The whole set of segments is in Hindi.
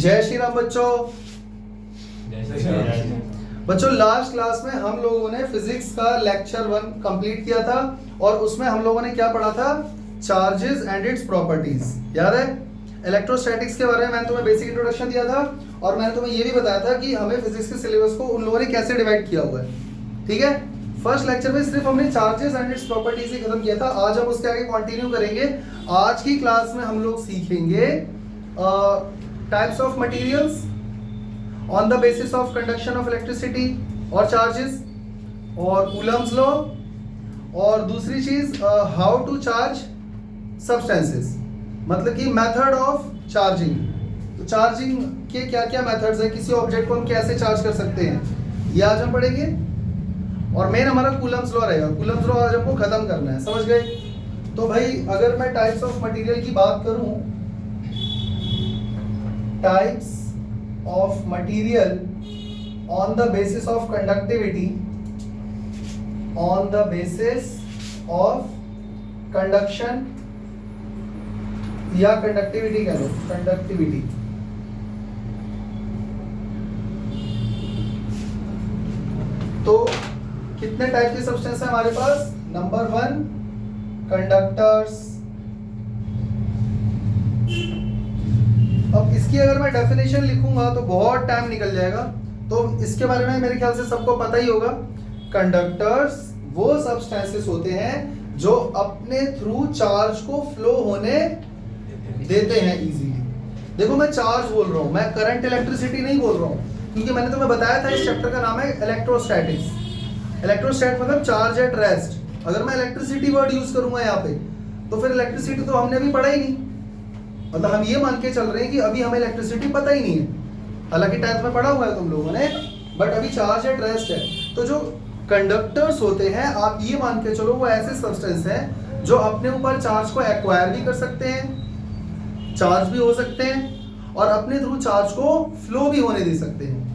जय श्री राम बच्चों। बच्चों लास्ट क्लास में हम लोगों ने फिजिक्स का लेक्चर 1 कंप्लीट किया था और उसमें हम लोगों ने क्या पढ़ा था? Charges and its properties. याद है? इलेक्ट्रोस्टैटिक्स के बारे में मैंने तुम्हें बेसिक इंट्रोडक्शन दिया था और मैंने तुम्हें ये भी बताया था कि हमें फिजिक्स के सिलेबस को उन लोगों ने कैसे डिवाइड किया हुआ है। ठीक है, फर्स्ट लेक्चर में सिर्फ हमने चार्जेस एंड इट्स प्रॉपर्टीज ही खत्म किया था। आज हम उसके आगे कंटिन्यू करेंगे। आज की क्लास में हम लोग सीखेंगे types of materials on the basis of conduction of electricity और charges और Coulomb's law और दूसरी चीज how to charge substances, मतलब कि मेथड ऑफ चार्जिंग। तो चार्जिंग के क्या क्या मेथड्स हैं, किसी ऑब्जेक्ट को हम कैसे चार्ज कर सकते हैं, ये आज हम पढ़ेंगे। और मेन हमारा Coulomb's law रहेगा। Coulomb's law आज हमको खत्म करना है, समझ गए? तो भाई अगर मैं टाइप्स ऑफ मटेरियल की बात करूं, types of material on the basis of conductivity, on the basis of conduction या conductivity कह लो, conductivity। तो कितने टाइप के सब्सटेंस है हमारे पास? Number 1 conductors. अब इसकी अगर मैं डेफिनेशन लिखूंगा तो बहुत टाइम निकल जाएगा, तो इसके बारे में मेरे ख्याल से सबको पता ही होगा। कंडक्टर्स वो सब्सटेंसेस होते हैं जो अपने थ्रू चार्ज को फ्लो होने देते हैं इजीली। देखो मैं चार्ज बोल रहा हूं, मैं करंट इलेक्ट्रिसिटी नहीं बोल रहा हूं, क्योंकि मैंने तुम्हें बताया था इस चैप्टर का नाम है इलेक्ट्रोस्टैटिक्स। इलेक्ट्रोस्टैट मतलब चार्ज एट रेस्ट। अगर मैं इलेक्ट्रिसिटी वर्ड यूज करूंगा यहाँ पे तो फिर इलेक्ट्रिसिटी तो हमने अभी पढ़ा ही नहीं, मतलब हम ये मान के चल रहे हैं कि अभी हमें इलेक्ट्रिसिटी पता ही नहीं है। हालांकि 10th में पढ़ा हुआ है तुम लोगों ने, बट अभी चार्ज एट रेस्ट है। तो जो कंडक्टर्स होते हैं, आप ये मान के चलो वो ऐसे सब्सटेंस हैं जो अपने ऊपर चार्ज को एक्वायर भी कर सकते हैं, चार्ज भी हो सकते हैं और अपने थ्रू चार्ज को फ्लो भी होने दे सकते हैं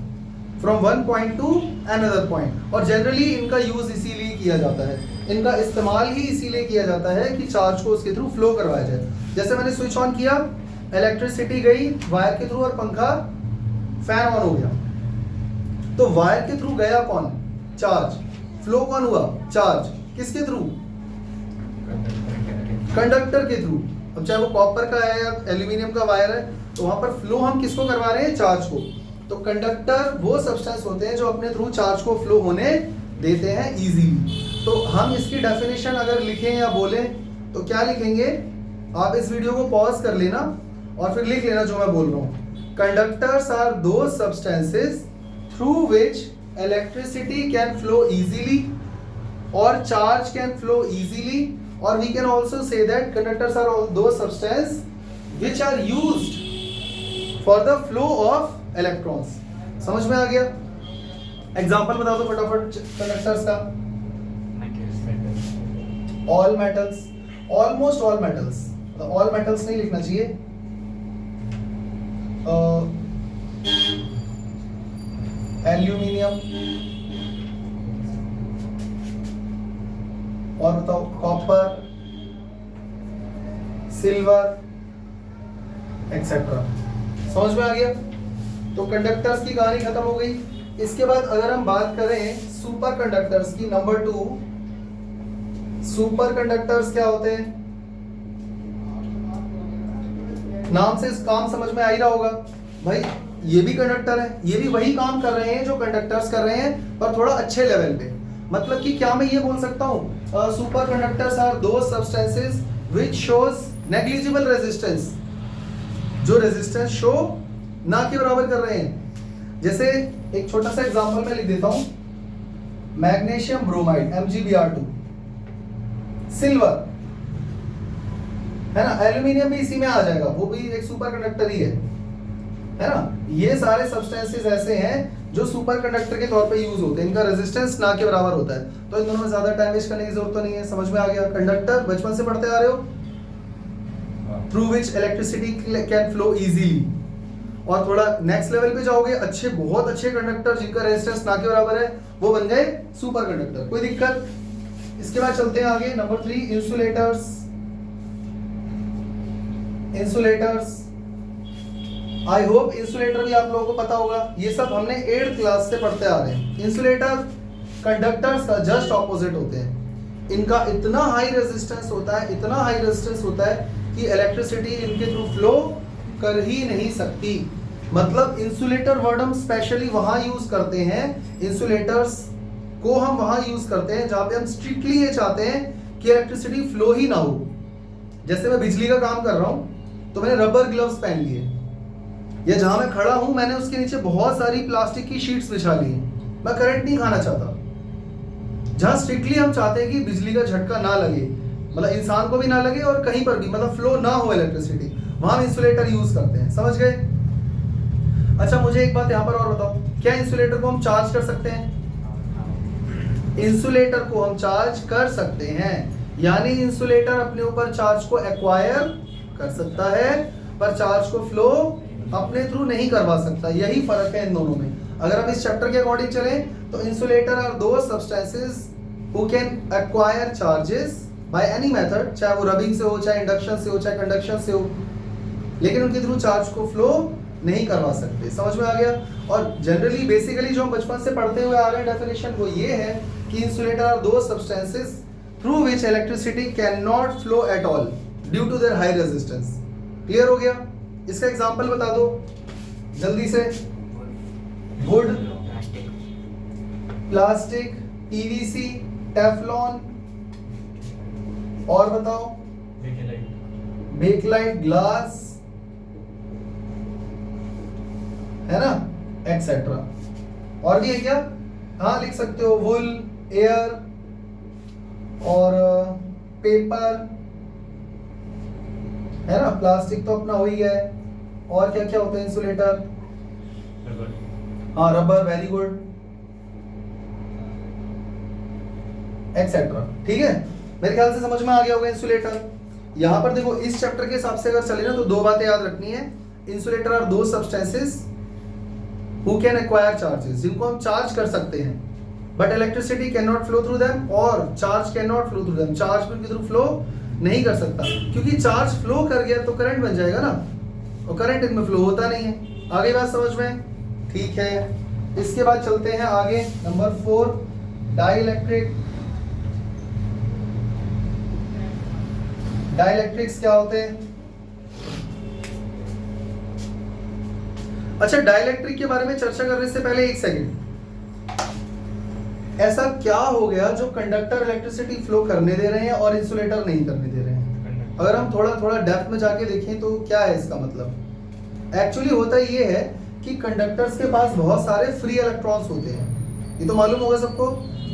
from one point two another point. और जनरली इनका यूज इसीलिए किया जाता है, इनका इस्तेमाल ही इसीलिए किया जाता है कि चार्ज को उसके थ्रू फ्लो करवाया जाए। जैसे मैंने स्विच ऑन किया, इलेक्ट्रिसिटी गई वायर के थ्रू और पंखा फैन ऑन हो गया। तो वायर के थ्रू गया कौन? चार्ज। फ्लो कौन हुआ? चार्ज। किसके थ्रू? कंडक्टर के थ्रू। अब चाहे वो कॉपर का है या एल्यूमिनियम का वायर है, तो वहां पर फ्लो हम किसको करवा रहे हैं? चार्ज को। तो कंडक्टर वो सब्सटेंस होते हैं जो अपने थ्रू चार्ज को फ्लो होने देते हैं इजीली। तो हम इसकी डेफिनेशन अगर लिखें या बोलें तो क्या लिखेंगे? आप इस वीडियो को पॉज कर लेना और फिर लिख लेना जो मैं बोल रहा हूं। Conductors are those substances through which electricity can flow easily और चार्ज कैन फ्लो इजीली, और we can also say that conductors are those substance which are used for the flow of electrons. समझ में आ गया? एग्जाम्पल बता दो फटाफट कंडक्टर्स का। All metals, almost all metals, all metals नहीं लिखना चाहिए। एल्यूमिनियम और बताओ कॉपर, सिल्वर एक्सेट्रा। समझ में आ गया? तो कंडक्टर्स की कहानी खत्म हो गई। इसके बाद अगर हम बात करें सुपर कंडक्टर्स की, नंबर 2, सुपर कंडक्टर्स क्या होते हैं? नाम से काम समझ में आ ही रहा होगा भाई, ये भी कंडक्टर है, ये भी वही काम कर रहे हैं जो कंडक्टर्स कर रहे हैं, पर थोड़ा अच्छे लेवल पे। मतलब कि क्या मैं ये बोल सकता हूं super conductors are those substances which shows negligible resistance, जो रेजिस्टेंस शो ना के बराबर कर रहे हैं। जैसे एक छोटा सा एग्जांपल मैं लिख देता हूं, मैग्नीशियम ब्रोमाइड MgBr2, सिल्वर है ना, एल्यूमिनियम भी इसी में आ जाएगा, वो भी एक सुपर कंडक्टर ही है ना। ये सारे सब्सटेंसेस ऐसे हैं जो सुपर कंडक्टर के तौर पे यूज होते हैं, इनका रेजिस्टेंस ना के बराबर होता है। तो इन दोनों में ज्यादा टाइम वेस्ट करने की जरूरत तो नहीं है। समझ में आ गया? कंडक्टर बचपन से पढ़ते आ रहे हो, through which electricity can flow easily. और थोड़ा नेक्स्ट लेवल पे जाओगे, अच्छे बहुत अच्छे कंडक्टर जिनका रेजिस्टेंस ना के बराबर है, वो बन गए सुपर कंडक्टर। कोई दिक्कत? इसके बाद चलते हैं आगे, number 3 insulators. Insulators I hope insulator भी आप लोगों को पता होगा, ये सब हमने 8th क्लास से पढ़ते आ रहे हैं। इंसुलेटर कंडक्टर्स का जस्ट ऑपोजिट होते हैं। इनका इतना हाई रेजिस्टेंस होता है, इतना हाई रेजिस्टेंस होता है कि इलेक्ट्रिसिटी इनके थ्रू फ्लो कर ही नहीं सकती। मतलब इंसुलेटर वर्ड हम स्पेशली वहां यूज करते हैं, इंसुलेटर्स को हम वहां यूज करते हैं जहां पे हम स्ट्रिक्टली ये चाहते हैं कि इलेक्ट्रिसिटी फ्लो ही ना हो। जैसे मैं बिजली का काम कर रहा हूं तो मैंने रबर ग्लव्स पहन लिए, या जहां मैं खड़ा हूं मैंने उसके नीचे बहुत सारी प्लास्टिक की शीट्स बिछा ली, मैं करंट नहीं खाना चाहता। जहां स्ट्रिक्टली हम चाहते हैं कि बिजली का झटका ना लगे, मतलब इंसान को भी ना लगे और कहीं पर भी मतलब फ्लो ना हो इलेक्ट्रिसिटी, वहां हम इंसुलेटर यूज करते हैं। समझ गए? अच्छा मुझे एक बात यहां पर और बताओ, क्या इंसुलेटर को हम चार्ज कर सकते हैं? इंसुलेटर को हम चार्ज कर सकते हैं, यानी इंसुलेटर अपने ऊपर चार्ज को एक्वायर कर सकता है पर चार्ज को फ्लो अपने थ्रू नहीं करवा सकता। यही फर्क है इन दोनों में। अगर हम इस चैप्टर के अकॉर्डिंग चलें तो इंसुलेटर आर दो substances who can acquire charges by any method, चाहे वो रबिंग से हो, चाहे इंडक्शन से हो, चाहे कंडक्शन से हो, लेकिन उनके थ्रू चार्ज को फ्लो नहीं करवा सकते। समझ में आ गया? और जनरली बेसिकली जो हम बचपन से पढ़ते हुए आ रहे हैं डेफिनेशन वो ये है कि इंसुलेटर आर दो substances through which electricity can not flow at all due to their high resistance. Clear हो गया? इसका एग्जांपल बता दो जल्दी से। वुड, प्लास्टिक, पीवीसी, टेफलॉन, और बताओ, बेकलाइट, ग्लास, है ना, एक्सेट्रा। और भी है क्या? हाँ लिख सकते हो, वुल, एयर और पेपर, है ना। प्लास्टिक तो अपना हो ही गया है। और क्या क्या होता है इंसुलेटर? हाँ रबर, वेरी गुड, एक्सेट्रा। ठीक है, मेरे ख्याल से समझ में आ गया होगा इंसुलेटर। यहां पर देखो इस चैप्टर के हिसाब से अगर चले ना तो दो बातें याद रखनी है। इंसुलेटर आर दो substances who can acquire charges, जिनको हम चार्ज कर सकते हैं, but electricity can not flow through them, और charge can not flow through them, charge भी उनके थ्रू फ्लो नहीं कर सकता, क्योंकि चार्ज फ्लो कर गया तो करंट बन जाएगा ना, और करंट इनमें फ्लो होता नहीं है। आगे बात समझ में? ठीक है, इसके बाद चलते हैं आगे। Number 4, dielectric. डाइइलेक्ट्रिक्स क्या होते हैं? अच्छा, डाइइलेक्ट्रिक के बारे में चर्चा करने से पहले एक सेकंड, ऐसा क्या हो गया जो कंडक्टर इलेक्ट्रिसिटी फ्लो करने दे रहे हैं और इंसुलेटर नहीं करने दे रहे हैं? अगर हम थोड़ा थोड़ा डेप्थ में जाके देखें तो क्या है इसका मतलब? एक्चुअली होता ये है कि कंडक्टर्स के पास बहुत सारे फ्री इलेक्ट्रॉन्स होते हैं। ये तो मालूम होगा सबको,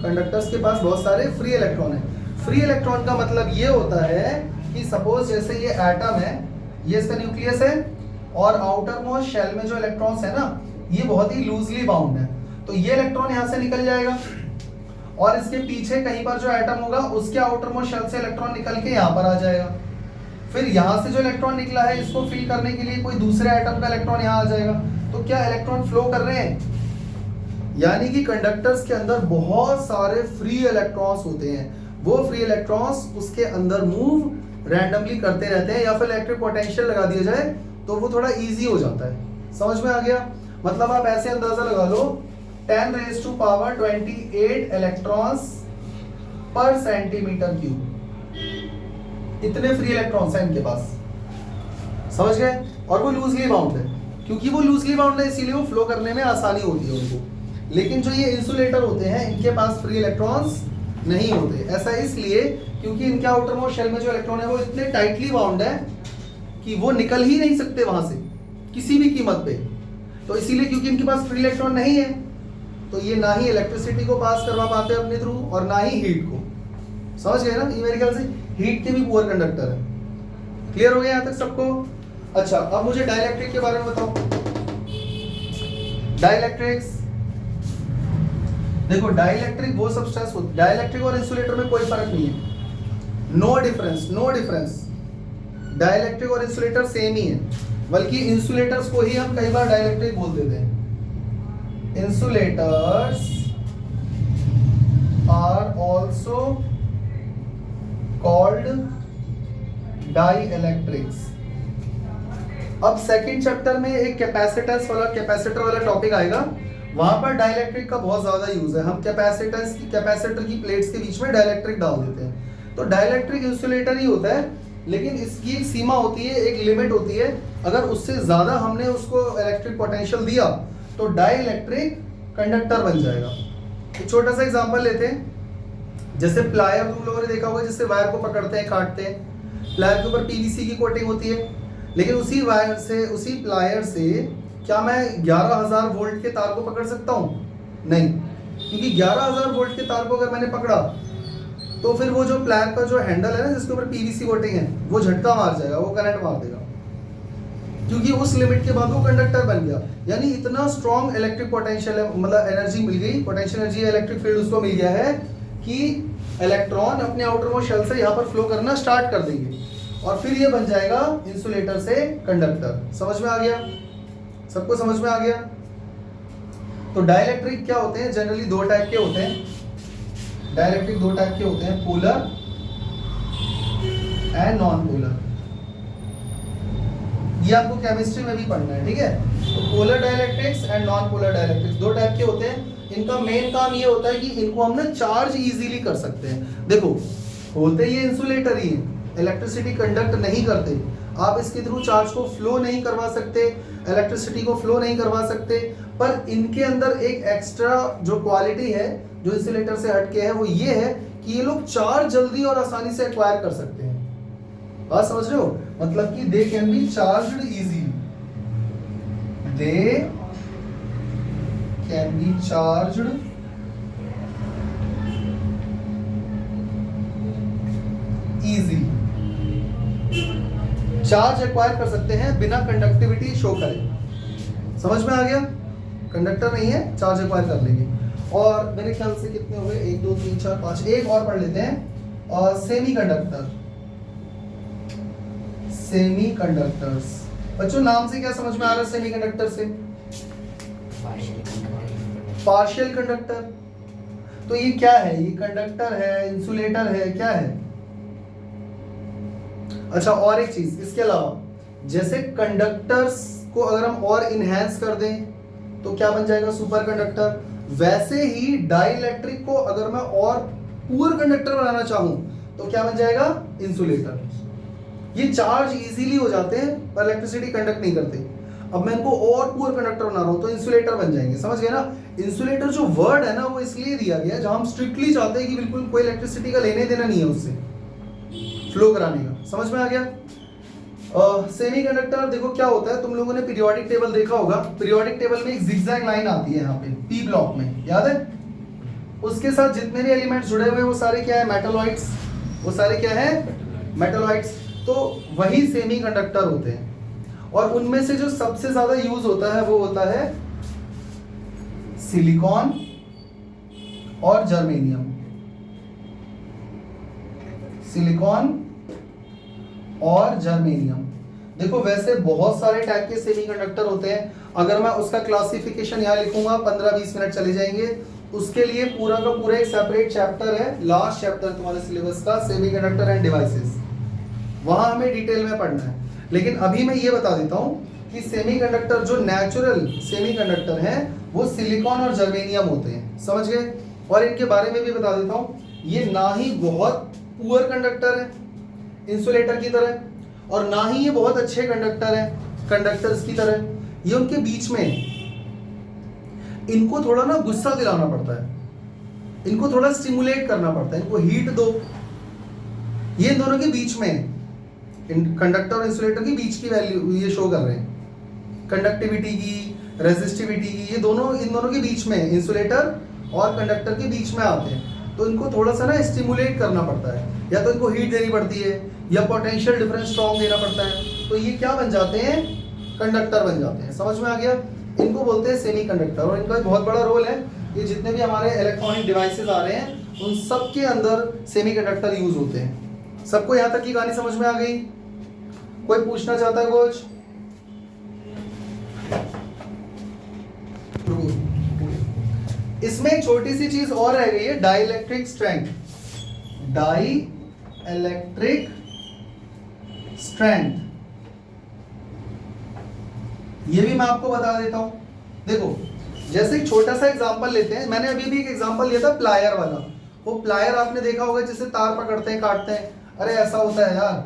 कंडक्टर्स के पास बहुत सारे फ्री इलेक्ट्रॉन है। फ्री इलेक्ट्रॉन का मतलब ये होता है कि सपोज जैसे ये एटम है, ये इसका न्यूक्लियस है, और आउटर मोस्ट शेल में जो इलेक्ट्रॉन्स है ना, ये बहुत ही लूजली बाउंड है, तो ये इलेक्ट्रॉन यहाँ से निकल जाएगा और इसके पीछे कहीं पर जो एटम होगा उसके आउटर मोस्ट शेल से इलेक्ट्रॉन निकल के यहाँ पर आ जाएगा। फिर यहाँ से जो इलेक्ट्रॉन निकला है इसको फिल करने के लिए कोई दूसरे एटम का इलेक्ट्रॉन यहाँ आ जाएगा। तो क्या इलेक्ट्रॉन फ्लो कर रहे हैं? यानी कि कंडक्टर्स के अंदर बहुत सारे फ्री इलेक्ट्रॉन्स होते हैं, वो फ्री इलेक्ट्रॉन्स उसके अंदर मूव रैंडमली करते रहते हैं, या फिर इलेक्ट्रिक पोटेंशियल लगा दिया जाए तो वो थोड़ा इजी हो जाता है। समझ में आ गया? मतलब आप ऐसे अंदाजा लगा लो, 10⁻28 इलेक्ट्रॉन्स पर सेंटीमीटर क्यूब, इतने फ्री इलेक्ट्रॉन्स हैं इनके पास। समझ गए? और वो लूजली बाउंड है, क्योंकि वो लूजली बाउंड है इसीलिए वो फ्लो करने में आसानी होती है उनको। लेकिन जो ये इंसुलेटर होते हैं इनके पास फ्री इलेक्ट्रॉन्स नहीं होते। ऐसा इसलिए क्योंकि इनके आउटर मोस्ट शेल में जो इलेक्ट्रॉन है वो इतने टाइटली बाउंड है कि वो निकल ही नहीं सकते वहां से किसी भी कीमत पे। तो इसीलिए क्योंकि इनके पास फ्री इलेक्ट्रॉन नहीं है तो ये ना ही इलेक्ट्रिसिटी को पास करवा पाते अपने थ्रू और ना ही हीट को। समझ गए ना? ये मेरे ख्याल से हीट के भी पुअर कंडक्टर है। क्लियर हो गया यहाँ तक सबको? अच्छा, अब मुझे डाइइलेक्ट्रिक के बारे में बताओ। डाइइलेक्ट्रिक्स देखो, डाइइलेक्ट्रिक वो सब्सटेंस होती है, डाइइलेक्ट्रिक और इंसुलेटर में कोई फर्क नहीं है, no difference, no difference. Dielectric और इंसुलेटर सेम ही है, बल्कि इंसुलेटर्स को ही हम कई बार डाइइलेक्ट्रिक बोल देते हैं। Insulators are also called dielectrics. अब सेकंड चैप्टर में एक कैपेसिटर वाला टॉपिक आएगा, वहां पर डाइलेक्ट्रिक का बहुत ज्यादा यूज है। हम कैपेसिटर की प्लेट्स के बीच में डाइलेक्ट्रिक डाल देते हैं। तो डाइलेक्ट्रिक इंसुलेटर ही होता है, लेकिन इसकी एक सीमा होती है, एक लिमिट होती है। अगर उससे ज्यादा हमने उसको इलेक्ट्रिक पोटेंशियल दिया तो डाइलेक्ट्रिक कंडक्टर बन जाएगा। एक छोटा सा एग्जांपल लेते हैं, जैसे प्लायर तुम लोगों ने देखा होगा, जिससे वायर को पकड़ते हैं, काटते हैं। प्लायर के ऊपर पीवीसी की कोटिंग होती है, लेकिन उसी वायर से, उसी प्लायर से क्या मैं 11,000 वोल्ट के तार को पकड़ सकता हूँ? नहीं, क्योंकि 11,000 वोल्ट के तार को अगर मैंने पकड़ा तो फिर वो जो प्लायर का जो हैंडल है ना, जिसके ऊपर पीवीसी कोटिंग है, वो झटका मार जाएगा, वो करंट मार देगा, क्योंकि उस लिमिट के बाद वो कंडक्टर बन गया। यानी इतना स्ट्रॉन्ग इलेक्ट्रिक पोटेंशियल है, मतलब एनर्जी मिल गई, पोटेंशियल एनर्जी, इलेक्ट्रिक फील्ड उसको मिल गया है कि इलेक्ट्रॉन अपने आउटर मोस्ट शेल से यहाँ पर फ्लो करना स्टार्ट कर देंगे, और फिर ये बन जाएगा इंसुलेटर से कंडक्टर। समझ में आ गया? सबको समझ में आ गया? तो डाइलेक्ट्रिक क्या होते हैं? जनरली दो टाइप के होते हैं। डाइलेक्ट्रिक दो टाइप के होते हैं, पोलर एंड नॉन पोलर। ये आपको केमिस्ट्री में भी पढ़ना है, ठीक है? तो polar dielectrics and non polar dielectrics दो टाइप के होते हैं। इनका मेन काम ये होता है कि इनको हम ना चार्ज इजीली कर सकते हैं। देखो, होते ये इंसुलेटर ही है, इलेक्ट्रिसिटी कंडक्ट नहीं करते। आप इसके थ्रू चार्ज को फ्लो नहीं करवा सकते, इलेक्ट्रिसिटी को फ्लो नहीं करवा सकते, पर इनके अंदर एक एक्स्ट्रा जो क्वालिटी है, जो इंसुलेटर से हटके है, वो ये है कि ये लोग चार्ज जल्दी और आसानी से एक्वायर कर सकते हैं। बात समझ रहे हो? मतलब कि they can be charged easily, they can be charged easily, charge acquire कर सकते हैं बिना कंडक्टिविटी शो करे। समझ में आ गया? कंडक्टर नहीं है, चार्ज एक्वायर कर लेंगे। और मेरे ख्याल से कितने हो गए? 1 2 3 4 5, एक और पढ़ लेते हैं। और सेमी कंडक्टर, सेमी कंडक्टर्स। बच्चों नाम से क्या समझ में आ रहा है? सेमी कंडक्टर से पार्शियल कंडक्टर। तो ये क्या है? ये कंडक्टर है, इंसुलेटर है, क्या है? अच्छा, और एक चीज इसके अलावा, जैसे कंडक्टर्स को अगर हम और इनहेंस कर दें तो क्या बन जाएगा? Super conductor. वैसे ही डाइलेक्ट्रिक को अगर मैं और पुअर कंडक्टर बनाना चाहूं तो क्या बन जाएगा? इंसुलेटर। ये चार्ज इजीली हो जाते हैं पर इलेक्ट्रिसिटी कंडक्ट नहीं करते। अब मैं इनको और पुअर कंडक्टर बना रहा हूं तो इंसुलेटर बन जाएंगे। समझ गए ना? इंसुलेटर जो वर्ड है ना, वो इसलिए दिया गया है जहां हम स्ट्रिक्टली चाहते हैं कि बिल्कुल कोई इलेक्ट्रिसिटी का लेने देना नहीं है उससे फ्लो कराने का। समझ में आ गया? सेमी कंडक्टर देखो क्या होता है, तुम लोगों ने पीरियोडिक टेबल देखा होगा। पीरियोडिक टेबल में एक जिगजैग लाइन आती है यहाँ पे पी ब्लॉक में, याद है? उसके साथ जितने भी एलिमेंट्स जुड़े हुए हैं वो सारे क्या है? मेटलॉइड्स। वो सारे क्या है? मेटलॉइड्स। तो वही सेमी कंडक्टर होते हैं, और उनमें से जो सबसे ज्यादा यूज होता है वो होता है सिलिकॉन और जर्मेनियम। सिलिकॉन और जर्मेनियम। देखो वैसे बहुत सारे टाइप के सेमीकंडक्टर होते हैं। अगर मैं उसका क्लासिफिकेशन यहाँ लिखूंगा 15-20 मिनट चले जाएंगे। उसके लिए पूरा का पूरा एक सेपरेट चैप्टर है, लास्ट चैप्टर तुम्हारे सिलेबस का, सेमीकंडक्टर एंड डिवाइसेस। वहां हमें डिटेल में पढ़ना है। लेकिन अभी मैं ये बता देता हूँ कि सेमीकंडक्टर जो नेचुरल सेमीकंडक्टर हैं वो सिलिकॉन और जर्मेनियम होते हैं। समझ गए? और इनके बारे में भी बता देता हूँ, ये ना ही बहुत पुअर कंडक्टर है इंसुलेटर की तरह, और ना ही ये बहुत अच्छे कंडक्टर हैं कंडक्टर्स की तरह। ये उनके बीच में है। इनको थोड़ा ना गुस्सा दिलाना पड़ता है, इनको थोड़ा स्टिमुलेट करना पड़ता है, इनको हीट दो। ये इन दोनों के बीच में है, कंडक्टर और इंसुलेटर की बीच की वैल्यू ये शो कर रहे हैं। कंडक्टिविटी की, रेजिस्टिविटी की, ये दोनों इन दोनों के बीच में, इंसुलेटर और कंडक्टर के बीच में आते हैं। तो इनको थोड़ा सा ना स्टिमुलेट करना पड़ता है, या तो इनको हीट देनी पड़ती है या पोटेंशियल डिफरेंस स्ट्रॉन्ग देना पड़ता है। तो ये क्या बन जाते हैं? कंडक्टर बन जाते हैं। समझ में आ गया? इनको बोलते हैं सेमी कंडक्टर, और इनका बहुत बड़ा रोल है। ये जितने भी हमारे इलेक्ट्रॉनिक डिवाइसेस आ रहे हैं उन सब के अंदर सेमी कंडक्टर यूज होते हैं। सबको यहाँ तक की कहानी समझ में आ गई? कोई पूछना चाहता है कुछ? इसमें एक छोटी सी चीज और रह गई है, डाइलेक्ट्रिक स्ट्रेंथ। डाइलेक्ट्रिक स्ट्रेंथ ये भी मैं आपको बता देता हूँ। देखो जैसे एक छोटा सा एग्जांपल लेते हैं, मैंने अभी भी एक एग्जांपल लिया था प्लायर वाला। वो प्लायर आपने देखा होगा जिससे तार पकड़ते हैं काटते हैं, अरे ऐसा होता है यार,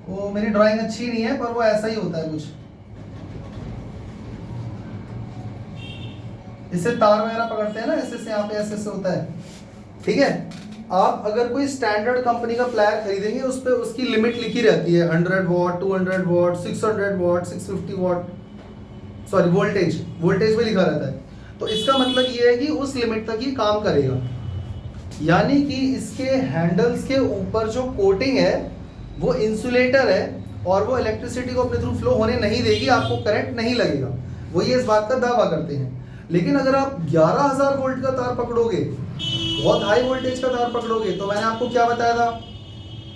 वो मेरी ड्राइंग अच्छी नहीं है पर वो ऐसा ही होता है कुछ, इससे तार वगैरह पकड़ते हैं ना, ऐसे से यहाँ पे ऐसे से होता है, ठीक है। आप अगर कोई स्टैंडर्ड कंपनी का प्लायर खरीदेंगे उस पर उसकी लिमिट लिखी रहती है 100 what, 200 what, 600 what, 650 what, sorry voltage, voltage में लिखा रहता है। तो इसका मतलब ये है कि उस लिमिट तक ही काम करेगा, यानी कि इसके हैंडल्स के ऊपर जो कोटिंग है वो इंसुलेटर है और वो इलेक्ट्रिसिटी को अपने थ्रू फ्लो होने नहीं देगी, आपको करंट नहीं लगेगा, वो ये इस बात का दावा करते हैं। लेकिन अगर आप 11,000 वोल्ट का तार पकड़ोगे, बहुत हाई वोल्टेज का तार पकड़ोगे, तो मैंने आपको क्या बताया था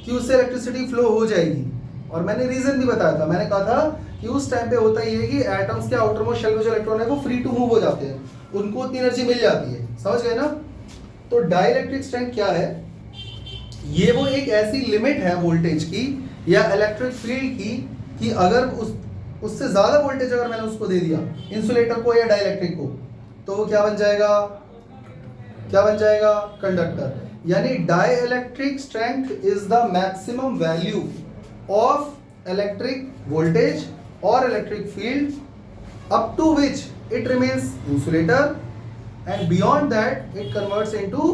कि उससे इलेक्ट्रिसिटी फ्लो हो जाएगी, और मैंने रीजन भी बताया था। मैंने कहा था कि उस टाइम पे होता ये है कि एटम्स के आउटर मोस्ट शेल में जो इलेक्ट्रॉन है वो फ्री टू मूव हो जाते हैं, उनको उतनी एनर्जी मिल जाती है, समझ गए ना। तो डाइलेक्ट्रिक स्ट्रेंथ क्या है, ये वो एक ऐसी लिमिट है वोल्टेज की या इलेक्ट्रिक फील्ड की कि अगर उससे ज्यादा वोल्टेज अगर मैंने उसको दे दिया इंसुलेटर को या डाइलेक्ट्रिक को, तो वो क्या बन जाएगा, क्या बन जाएगा, कंडक्टर। यानी dielectric strength is the maximum value of electric voltage और electric field up to which it remains insulator and beyond that it converts into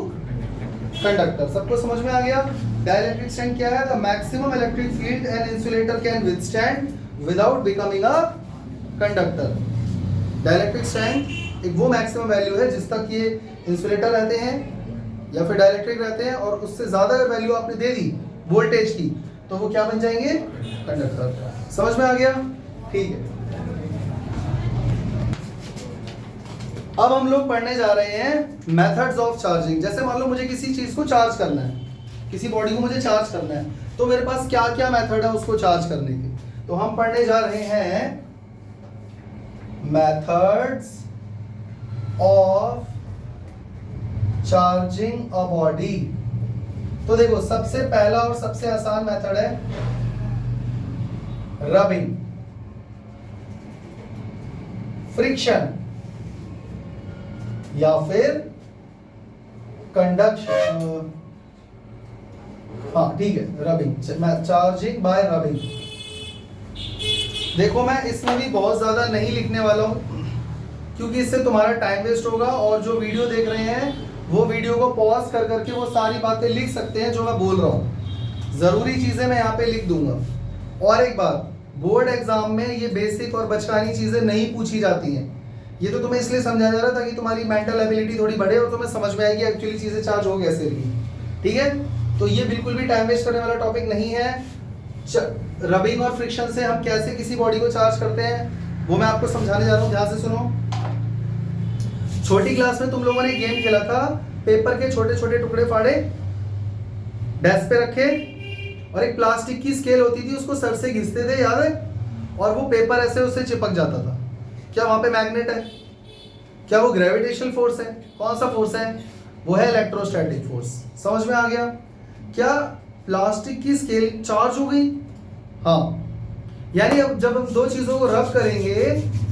conductor. सबको समझ में आ गया। डाइलेक्ट्रिक स्ट्रेंथ क्या है, the maximum electric field an insulator can withstand without becoming a conductor. Dielectric strength एक वो मैक्सिमम वैल्यू है जिस तक ये इंसुलेटर रहते हैं या फिर डाइलेक्ट्रिक रहते हैं, और उससे ज्यादा अगर वैल्यू आपने दे दी वोल्टेज की तो वो क्या बन जाएंगे, कंडक्टर। समझ में आ गया, ठीक है। अब हम लोग पढ़ने जा रहे हैं मेथड्स ऑफ चार्जिंग। जैसे मान लो मुझे किसी चीज को चार्ज करना है, किसी बॉडी को मुझे चार्ज करना है, तो मेरे पास क्या क्या मेथड है उसको चार्ज करने के। तो हम पढ़ने जा रहे हैं methods of charging a body. तो देखो सबसे पहला और सबसे आसान मेथड है रबिंग, फ्रिक्शन या फिर कंडक्शन, हाँ ठीक है, रबिंग, चार्जिंग बाय रबिंग। देखो मैं इसमें भी बहुत ज्यादा नहीं लिखने वाला हूं क्योंकि इससे तुम्हारा टाइम वेस्ट होगा, और जो वीडियो देख रहे हैं वो वीडियो को पॉज कर करके वो सारी बातें लिख सकते हैं जो मैं बोल रहा हूं। जरूरी चीजें मैं यहाँ पे लिख दूंगा। और एक बात, बोर्ड एग्जाम में ये बेसिक और बचकानी चीजें नहीं पूछी जाती हैं। ये तो तुम्हें इसलिए समझाया जा रहा था कि तुम्हारी मेंटल एबिलिटी थोड़ी बढ़े और तुम्हें समझ में आएगी एक्चुअली चीजें चार्ज हो कैसे रही, ठीक है। तो ये बिल्कुल भी टाइम वेस्ट करने वाला टॉपिक नहीं है। रबिंग और फ्रिक्शन से हम कैसे किसी बॉडी को चार्ज करते हैं वो मैं आपको समझाने जा रहा हूँ, ध्यान से सुनो। छोटी क्लास में तुम लोगों ने गेम खेला था, पेपर के छोटे छोटे टुकड़े फाड़े, डेस्क पे रखे, और एक प्लास्टिक की स्केल होती थी, उसको सर से घिसते थे, याद है, और वो पेपर ऐसे उससे चिपक जाता था। क्या वहां पे मैग्नेट है, क्या वो ग्रेविटेशनल फोर्स है, कौन सा फोर्स है, वो है इलेक्ट्रोस्टैटिक फोर्स। समझ में आ गया। क्या प्लास्टिक की स्केल चार्ज हो गई, हाँ, यानी अब जब हम दो चीजों को रब करेंगे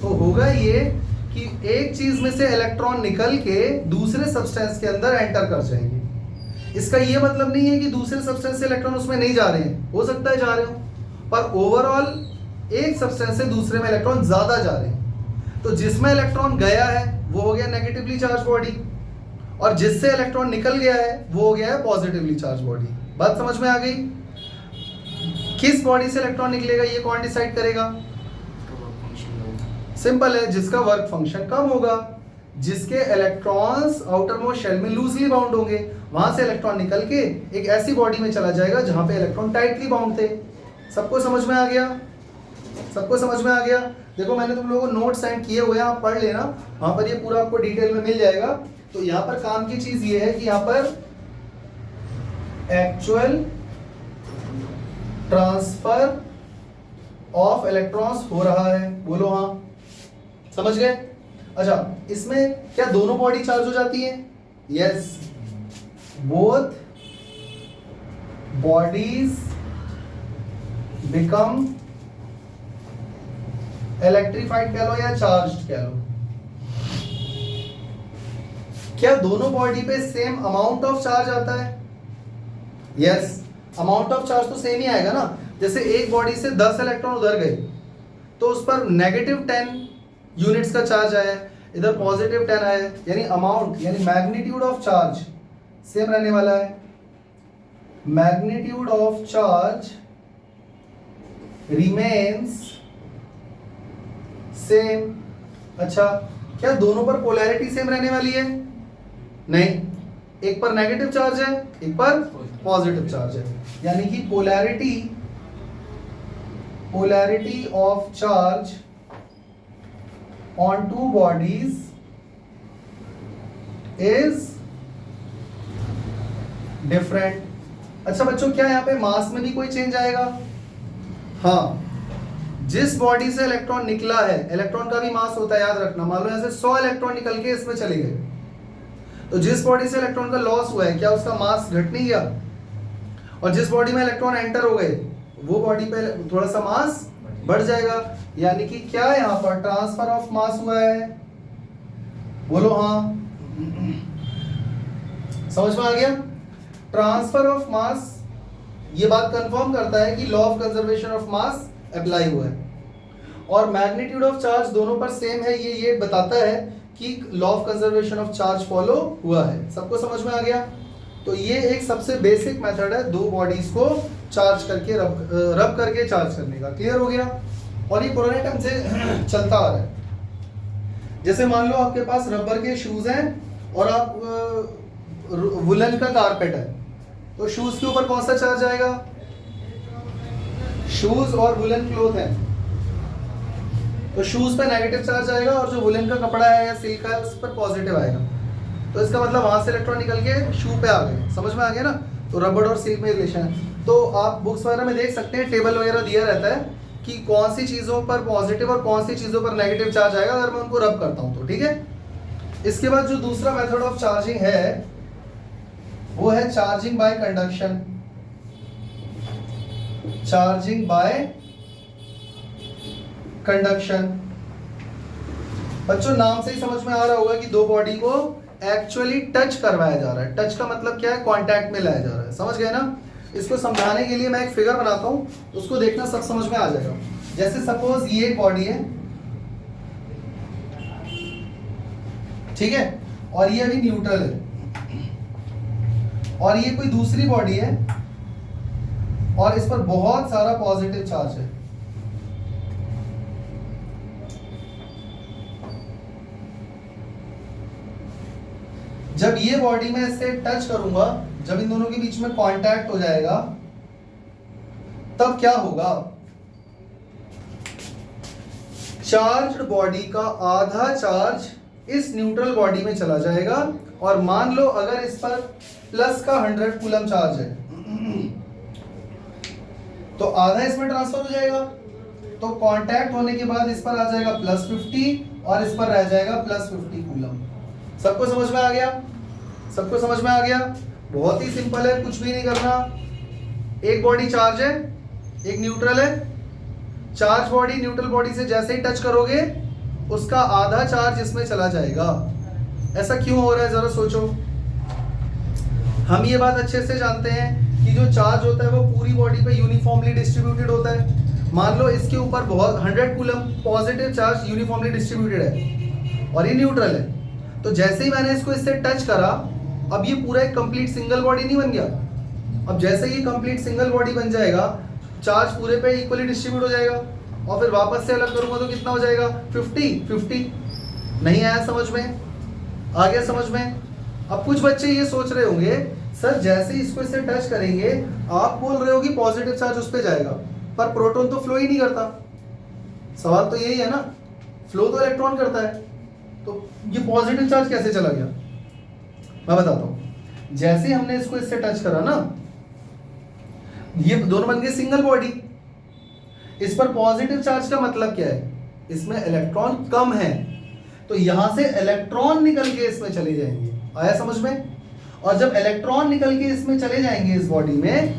तो होगा ये कि एक चीज में से इलेक्ट्रॉन निकल के दूसरे सब्सटेंस के अंदर एंटर कर जाएंगे। इसका ये मतलब नहीं है कि दूसरे सब्सटेंस से इलेक्ट्रॉन उसमें नहीं जा रहे हैं, हो सकता है जा रहे हो, पर ओवरऑल एक सब्सटेंस से दूसरे में इलेक्ट्रॉन ज्यादा जा रहे हैं। तो जिसमें इलेक्ट्रॉन गया है वो हो गया नेगेटिवली चार्ज बॉडी, और जिससे इलेक्ट्रॉन निकल गया है वो हो गया है पॉजिटिवली चार्ज बॉडी। बात समझ में आ गई। किस बॉडी से इलेक्ट्रॉन निकलेगा ये कौन डिसाइड करेगा, सिंपल है, जिसका वर्क फंक्शन कम होगा, जिसके इलेक्ट्रॉन्स आउटर मोस्ट शेल में लूजली बाउंड होंगे, वहां से इलेक्ट्रॉन निकल के एक ऐसी बॉडी में चला जाएगा जहां पे इलेक्ट्रॉन टाइटली बाउंड थे। सबको समझ में आ गया, सबको समझ में आ गया। देखो मैंने तुम लोगों को नोट सेंड किए हुए हैं, आप पढ़ लेना, वहां पर ये पूरा आपको डिटेल में मिल जाएगा। तो यहाँ पर काम की चीज ये है कि यहाँ पर एक्चुअल ट्रांसफर ऑफ इलेक्ट्रॉन्स हो रहा है, बोलो हाँ, समझ गए। अच्छा, इसमें क्या दोनों बॉडी चार्ज हो जाती है, yes, both bodies become electrified कह लो या चार्ज्ड कह लो, क्या दोनों बॉडी पे सेम अमाउंट ऑफ चार्ज आता है? यस, अमाउंट ऑफ चार्ज तो सेम ही आएगा ना। जैसे एक बॉडी से 10 इलेक्ट्रॉन उधर गए तो उस पर -10 यूनिट्स का चार्ज आया, इधर +10 आया, यानी अमाउंट यानी मैग्नीट्यूड ऑफ चार्ज सेम रहने वाला है। Magnitude of charge remains same. अच्छा, क्या दोनों पर पोलैरिटी सेम रहने वाली है? नहीं, एक पर नेगेटिव चार्ज है, एक पर पॉजिटिव चार्ज है, यानी कि polarity of charge on two bodies is different. अच्छा बच्चों, क्या यहाँ पे मास में भी कोई चेंज आएगा? हाँ, जिस बॉडी से इलेक्ट्रॉन निकला है, इलेक्ट्रॉन का भी मास होता है, याद रखना। मान लो ऐसे 100 इलेक्ट्रॉन निकल के इसमें चले गए, तो जिस बॉडी से इलेक्ट्रॉन का लॉस हुआ है, क्या उसका मास घट नहीं गया? और जिस बॉडी में इलेक्ट्रॉन एंटर हो गए, वो बॉडी पे थोड़ा सा मास बढ़ जाएगा। यानी कि क्या यहाँ पर ट्रांसफर ऑफ मास हुआ है? बोलो हाँ। समझ में आ गया? ट्रांसफर ऑफ मास ये बात कंफर्म करता है कि law of conservation of mass apply हुआ है, और मैग्नीट्यूड ऑफ चार्ज दोनों पर सेम है, ये बताता है कि law of conservation of charge follow हुआ है। सबको समझ में आ गया? तो ये एक सबसे बेसिक मेथड है दो बॉडीज को चार्ज करके रब करके चार्ज करने का। क्लियर हो गया? और ये पुराने टाइम से चलता आ रहा है। जैसे मान लो आपके पास रबर के शूज हैं और आप वुलन का कारपेट है, तो शूज के ऊपर कौन सा चार्ज आएगा? शूज और वुलन क्लोथ है, तो शूज पे नेगेटिव चार्ज आएगा, और जो वुलन का कपड़ा है या सिल्क का है उस पर पॉजिटिव आएगा। तो इसका मतलब वहां से इलेक्ट्रॉन निकल के शू पे आ गए। समझ में आ गया ना? तो रबर और सिल्क में रिलेशन है। तो आप बुक्स वगैरह में देख सकते हैं, टेबल वगैरह दिया रहता है कि कौन सी चीजों पर पॉजिटिव और कौन सी चीजों पर नेगेटिव चार्ज आएगा, अगर मैं उनको रब करता हूं तो। ठीक है? इसके बाद जो दूसरा मेथड ऑफ चार्जिंग है वो है charging by conduction. Charging by conduction, बच्चों नाम से ही समझ में आ रहा होगा कि दो बॉडी को एक्चुअली टच करवाया जा रहा है। टच का मतलब क्या है? कांटेक्ट में लाया जा रहा है। समझ गए ना? इसको समझाने के लिए मैं एक फिगर बनाता हूं, उसको देखना सब समझ में आ जाएगा। जैसे सपोज ये एक बॉडी है, ठीक है, और ये अभी न्यूट्रल है, और ये कोई दूसरी बॉडी है और इस पर बहुत सारा पॉजिटिव चार्ज है। जब ये बॉडी में इससे टच करूंगा, जब इन दोनों के बीच में कांटेक्ट हो जाएगा, तब क्या होगा? चार्ज्ड बॉडी का आधा चार्ज इस न्यूट्रल बॉडी में चला जाएगा, और मान लो अगर इस पर प्लस का 100 कूलम चार्ज है, तो आधा इसमें ट्रांसफर हो जाएगा। तो कांटेक्ट होने के बाद इस पर आ जाएगा +50 और इस पर रह जाएगा +50 कूलम। सबको समझ में आ गया? सबको समझ में आ गया? बहुत ही सिंपल है, कुछ भी नहीं करना। एक बॉडी चार्ज है, एक न्यूट्रल है। चार्ज बॉडी न्यूट्रल बॉडी से जैसे ही टच करोगे, उसका आधा चार्ज इसमें चला जाएगा। ऐसा क्यों हो रहा है जरा सोचो। हम ये बात अच्छे से जानते हैं कि जो चार्ज होता है वो पूरी बॉडी पे यूनिफॉर्मली डिस्ट्रीब्यूटेड होता है। मान लो इसके ऊपर बहुत 100 coulomb positive charge uniformly distributed है और ये न्यूट्रल है, तो जैसे ही मैंने इसको इससे टच करा, अब ये पूरा एक कंप्लीट सिंगल बॉडी नहीं बन गया। अब जैसे ये कंप्लीट सिंगल बॉडी बन जाएगा, चार्ज पूरे पे इक्वली डिस्ट्रीब्यूट हो जाएगा, और फिर वापस से अलग करूंगा तो कितना हो जाएगा? 50। नहीं आया समझ में? आ गया समझ में? अब कुछ बच्चे ये सोच रहे होंगे, सर जैसे ही इसको इससे टच करेंगे, आप बोल रहे हो कि पॉजिटिव चार्ज उस पर जाएगा, पर प्रोटॉन तो फ्लो ही नहीं करता। सवाल तो यही है ना, फ्लो तो इलेक्ट्रॉन करता है, तो ये पॉजिटिव चार्ज कैसे चला गया? मैं बताता हूं। जैसे हमने इसको इससे टच करा ना, ये दोनों बन गए सिंगल बॉडी। इस पर पॉजिटिव चार्ज का मतलब क्या है? इसमें इलेक्ट्रॉन कम है, तो यहां से इलेक्ट्रॉन निकल के इसमें चले जाएंगे। आया समझ में? और जब इलेक्ट्रॉन निकल के इसमें चले जाएंगे इस बॉडी में,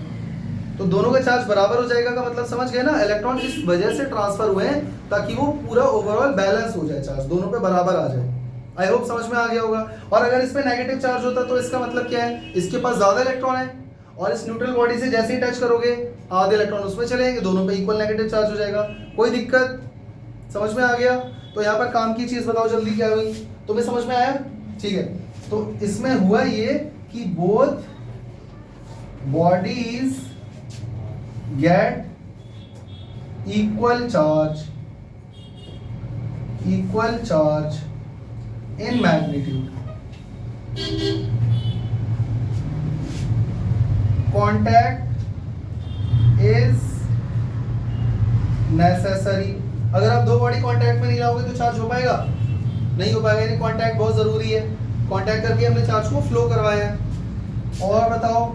तो दोनों का चार्ज बराबर हो जाएगा का मतलब समझ गए ना, इलेक्ट्रॉन इस वजह से ट्रांसफर हुए हैं ताकि वो पूरा ओवरऑल बैलेंस हो जाए, चार्ज दोनों पे बराबर आ जाए। आई होप समझ में आ गया होगा। और अगर इस पे नेगेटिव चार्ज होता तो इसका मतलब क्या है, इसके पास ज्यादा इलेक्ट्रॉन है और इस न्यूट्रल बॉडी से जैसे ही टच करोगे आधे इलेक्ट्रॉन उसमें चले जाएंगे, दोनों पे इक्वल नेगेटिव चार्ज हो जाएगा। कोई दिक्कत, समझ में आ गया। तो यहाँ पर काम की चीज बताओ जल्दी क्या हुई, तुम्हें समझ में आया? ठीक है, तो इसमें हुआ ये कि both bodies get equal charge in magnitude. Contact is necessary. अगर आप दो बॉडी कांटेक्ट में नहीं लाओगे तो चार्ज हो पाएगा? नहीं हो पाएगा, यानी कांटेक्ट बहुत जरूरी है। कांटेक्ट करके हमने चार्ज को फ्लो करवाया है। और बताओ,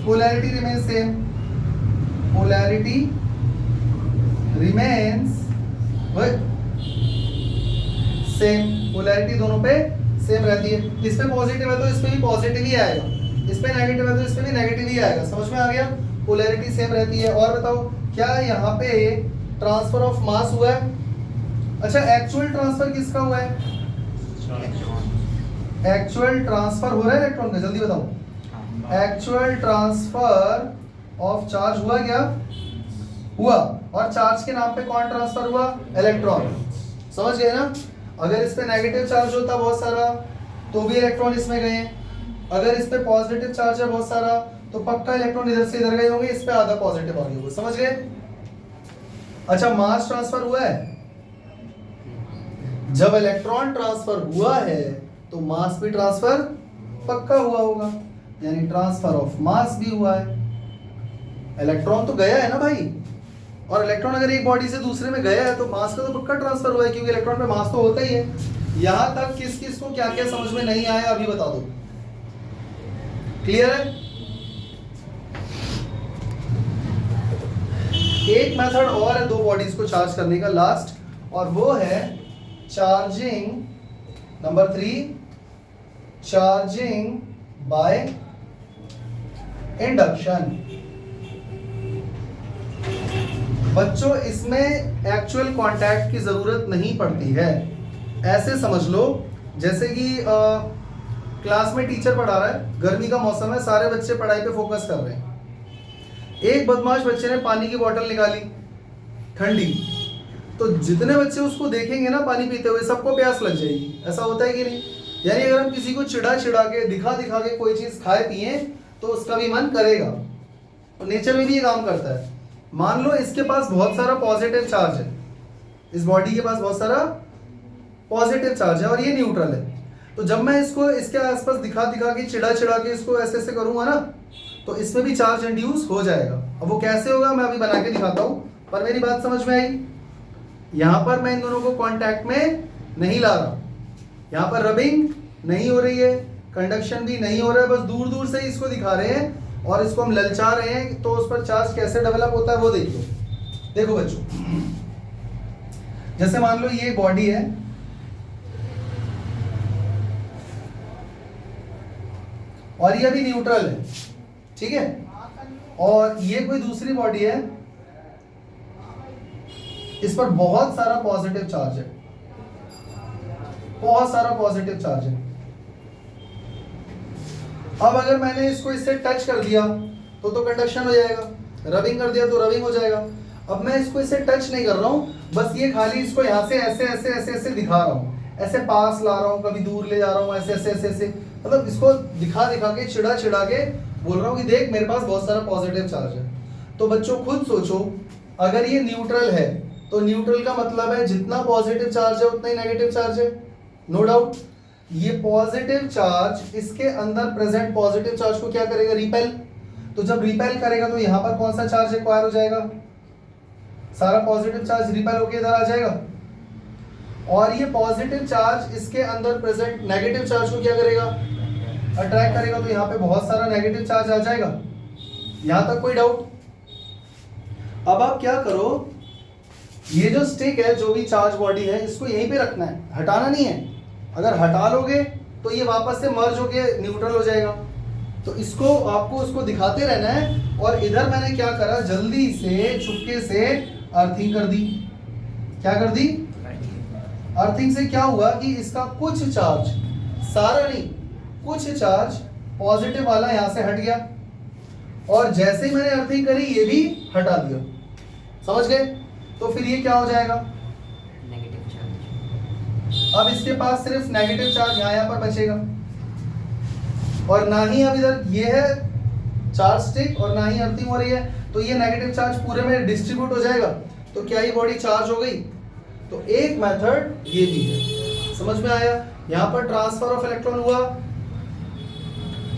polarity remains same. Polarity remains same, polarity दोनों पे सेम रहती है। इस पे पॉजिटिव है तो इस पे भी पॉजिटिव ही आएगा, इस पे नेगेटिव है तो इस पे भी नेगेटिव ही आएगा। समझ में आ गया? पोलैरिटी सेम रहती है। और बताओ, क्या यहाँ पे ट्रांसफर ऑफ मास हुआ है? अच्छा, एक्चुअल ट्रांसफर किसका हुआ है? एक्चुअल ट्रांसफर हो रहा है इलेक्ट्रॉन का, जल्दी बताओ। एक्चुअल ट्रांसफर ऑफ चार्ज हुआ क्या? हुआ। और चार्ज के नाम पे कौन ट्रांसफर हुआ? इलेक्ट्रॉन। समझ गए ना? अगर इस पे नेगेटिव चार्ज होता बहुत सारा तो भी इलेक्ट्रॉन इसमें गए, अगर इस पे पॉजिटिव चार्ज है बहुत सारा तो पक्का इलेक्ट्रॉन इधर से इधर गए होंगे, इस पे आधा पॉजिटिव आ गया होगा। समझ गए? अच्छा, मास ट्रांसफर हुआ है? जब इलेक्ट्रॉन ट्रांसफर हुआ है तो मास भी ट्रांसफर पक्का हुआ होगा, यानी ट्रांसफर ऑफ मास भी हुआ है। इलेक्ट्रॉन तो गया है ना भाई, और इलेक्ट्रॉन अगर एक बॉडी से दूसरे में गया है तो मास का तो पक्का ट्रांसफर हुआ है, क्योंकि इलेक्ट्रॉन पे मास तो होता ही है। यहां तक किस किस को क्या क्या समझ में नहीं आया अभी बता दो। क्लियर है? एक मेथड और है दो बॉडीज को चार्ज करने का, लास्ट, और वो है charging, number 3, charging by induction. बच्चों, इसमें एक्चुअल कांटेक्ट की जरूरत नहीं पड़ती है। ऐसे समझ लो जैसे कि क्लास में टीचर पढ़ा रहा है, गर्मी का मौसम है, सारे बच्चे पढ़ाई पे फोकस कर रहे हैं। एक बदमाश बच्चे ने पानी की बोतल निकाली ठंडी, तो जितने बच्चे उसको देखेंगे ना पानी पीते हुए, सबको प्यास लग जाएगी। ऐसा होता है कि नहीं? यानी अगर हम किसी को चिढ़ा चिढ़ा के दिखा दिखा के कोई चीज खाए पिए तो उसका भी मन करेगा, और नेचर में भी ये काम करता है। मान लो इसके पास बहुत सारा पॉजिटिव चार्ज है, इस बॉडी के पास बहुत सारा पॉजिटिव चार्ज है और ये न्यूट्रल है, तो जब मैं इसको इसके आसपास दिखा दिखा के चिढ़ा चिढ़ा के इसको ऐसे ऐसे करूंगा ना, तो इसमें भी चार्ज इंड्यूस हो जाएगा। अब वो कैसे होगा मैं अभी बना के दिखाता हूं, पर मेरी बात समझ में आई? यहां पर मैं इन दोनों को कांटेक्ट में नहीं ला रहा, यहां पर रबिंग नहीं हो रही है, कंडक्शन भी नहीं हो रहा है, बस दूर दूर से इसको दिखा रहे हैं और इसको हम ललचा रहे हैं, तो उस पर चार्ज कैसे डेवलप होता है वो देखो। देखो बच्चों, जैसे मान लो ये बॉडी है, और ये भी न्यूट्रल है, ठीक है, और ये कोई दूसरी बॉडी है, इस पर बहुत सारा पॉजिटिव चार्ज है, बहुत सारा पॉजिटिव चार्ज है। अब अगर मैंने इसको इससे टच कर दिया तो कंडक्शन हो जाएगा, रबिंग कर दिया तो रबिंग हो जाएगा। अब मैं इसको इससे टच नहीं कर रहा हूं, बस ये खाली इसको यहां से ऐसे ऐसे ऐसे ऐसे दिखा रहा हूं, ऐसे पास ला रहा हूं, कभी दूर ले जा रहा हूं, ऐसे ऐसे ऐसे ऐसे, मतलब इसको दिखा दिखा के चिढ़ा चिढ़ा के बोल रहा हूं कि देख मेरे पास बहुत सारा पॉजिटिव चार्ज है। तो बच्चों खुद सोचो, अगर ये न्यूट्रल है तो न्यूट्रल का मतलब है जितना पॉजिटिव चार्ज है उतना ही नेगेटिव चार्ज है, नो डाउट। ये पॉजिटिव चार्ज इसके अंदर प्रेजेंट पॉजिटिव चार्ज को क्या करेगा? रिपेल। तो जब रिपेल करेगा तो यहां पर कौन सा चार्ज एक्वायर हो जाएगा? सारा पॉजिटिव चार्ज रिपेल होकर इधर आ जाएगा, और ये पॉजिटिव चार्ज इसके अंदर प्रेजेंट नेगेटिव चार्ज को क्या करेगा? अट्रैक्ट करेगा, तो यहाँ पे बहुत सारा नेगेटिव चार्ज आ जाएगा। यहां तक कोई डाउट? अब आप क्या करो, ये जो स्टिक है, जो भी चार्ज बॉडी है, इसको यहीं पे रखना है, हटाना नहीं है। अगर हटा लोगे तो ये वापस से मर्ज होके न्यूट्रल हो जाएगा, तो इसको आपको उसको दिखाते रहना है। और इधर मैंने क्या करा, जल्दी से चुपके से अर्थिंग कर दी। क्या कर दी? अर्थिंग से क्या हुआ कि इसका कुछ चार्ज, सारा नहीं, कुछ चार्ज पॉजिटिव वाला यहां से हट गया, और जैसे ही मैंने अर्थिंग करी ये भी हटा दिया। समझ गए? तो फिर ये क्या हो जाएगा? Negative charge. अब इसके पास सिर्फ नेगेटिव चार्ज यहाँ पर बचेगा, और ना ही अब इधर ये है चार्ज स्टिक और ना ही अर्थिंग हो रही है, तो ये नेगेटिव चार्ज पूरे में डिस्ट्रीब्यूट हो जाएगा। तो क्या ये बॉडी चार्ज हो गई? तो एक मेथड ये भी है। समझ में आया? यहाँ पर ट्रांसफर ऑफ इलेक्ट्रॉन हुआ।